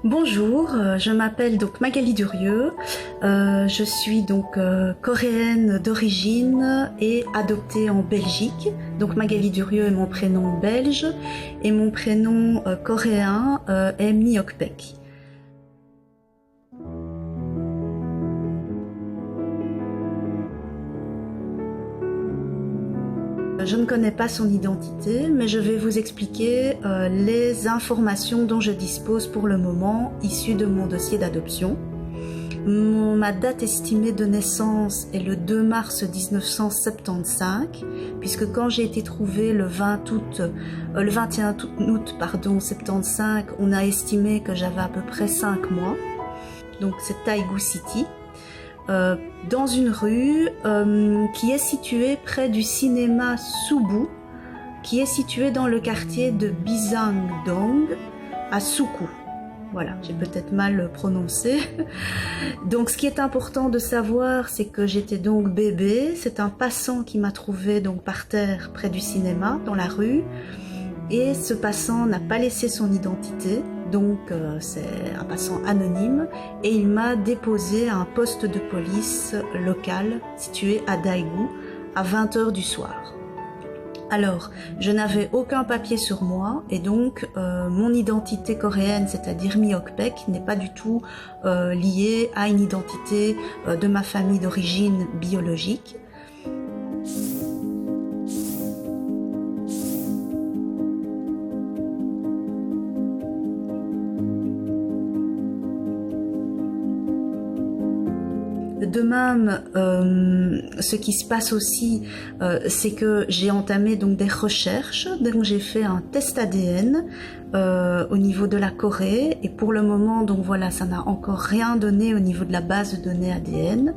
Bonjour, je m'appelle donc Magali Durieux, je suis donc coréenne d'origine et adoptée en Belgique. Donc Magali Durieux est mon prénom belge et mon prénom coréen est Miokpek. Je ne connais pas son identité, mais je vais vous expliquer les informations dont je dispose pour le moment, issues de mon dossier d'adoption. Ma date estimée de naissance est le 2 mars 1975, puisque quand j'ai été trouvée le 21 août 75, on a estimé que j'avais à peu près 5 mois. Donc c'est Daegu City. Dans une rue qui est située près du cinéma Subu, qui est situé dans le quartier de Bisangdong à Suku. Voilà, j'ai peut-être mal prononcé. Donc ce qui est important de savoir, c'est que j'étais donc bébé. C'est un passant qui m'a trouvé donc par terre près du cinéma, dans la rue. Et ce passant n'a pas laissé son identité. Donc c'est un passant anonyme et il m'a déposé à un poste de police local situé à Daegu à 20h du soir. Alors, je n'avais aucun papier sur moi et donc mon identité coréenne, c'est-à-dire Miokpek, n'est pas du tout liée à une identité de ma famille d'origine biologique. De même, ce qui se passe aussi, c'est que j'ai entamé donc des recherches, donc j'ai fait un test ADN au niveau de la Corée et pour le moment, donc voilà, ça n'a encore rien donné au niveau de la base de données ADN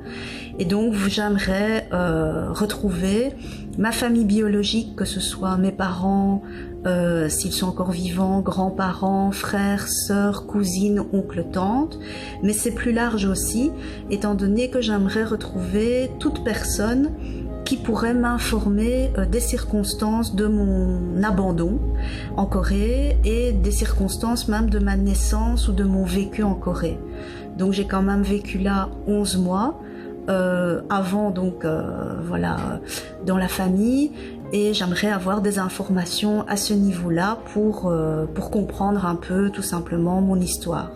et donc j'aimerais retrouver ma famille biologique, que ce soit mes parents, s'ils sont encore vivants, grands-parents, frères, sœurs, cousines, oncles, tantes, mais c'est plus large aussi, étant donné que j'aimerais retrouver toute personne qui pourrait m'informer des circonstances de mon abandon en Corée et des circonstances même de ma naissance ou de mon vécu en Corée. Donc j'ai quand même vécu là 11 mois, avant donc voilà, dans la famille, et j'aimerais avoir des informations à ce niveau-là pour comprendre un peu tout simplement mon histoire.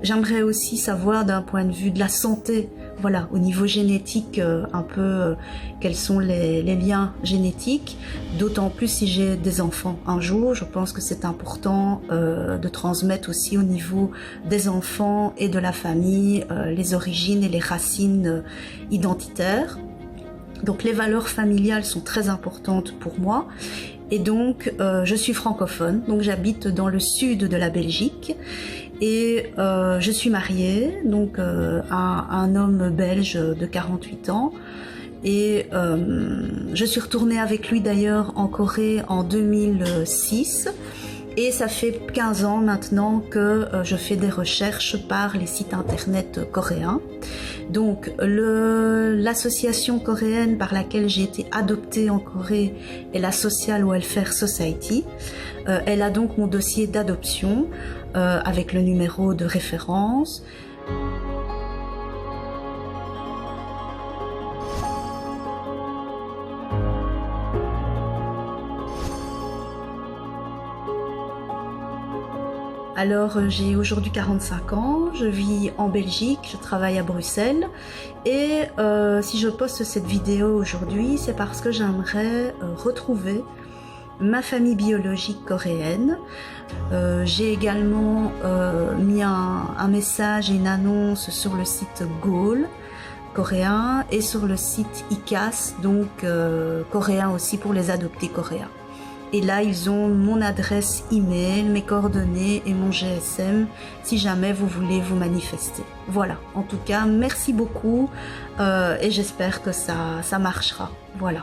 J'aimerais aussi savoir d'un point de vue de la santé, voilà, au niveau génétique, un peu quels sont les liens génétiques, d'autant plus si j'ai des enfants un jour. Je pense que c'est important de transmettre aussi au niveau des enfants et de la famille les origines et les racines identitaires. Donc les valeurs familiales sont très importantes pour moi. Et donc je suis francophone, donc j'habite dans le sud de la Belgique. Et je suis mariée donc à un homme belge de 48 ans et je suis retournée avec lui d'ailleurs en Corée en 2006 et ça fait 15 ans maintenant que je fais des recherches par les sites internet coréens. Donc l'association coréenne par laquelle j'ai été adoptée en Corée est la Social Welfare Society. Elle a donc mon dossier d'adoption avec le numéro de référence. Alors j'ai aujourd'hui 45 ans, je vis en Belgique, je travaille à Bruxelles et si je poste cette vidéo aujourd'hui, c'est parce que j'aimerais retrouver ma famille biologique coréenne. J'ai également mis un message et une annonce sur le site Goal coréen et sur le site ICAS, donc coréen aussi pour les adoptés coréens. Et là, ils ont mon adresse email, mes coordonnées et mon GSM si jamais vous voulez vous manifester. Voilà, en tout cas, merci beaucoup et j'espère que ça marchera. Voilà.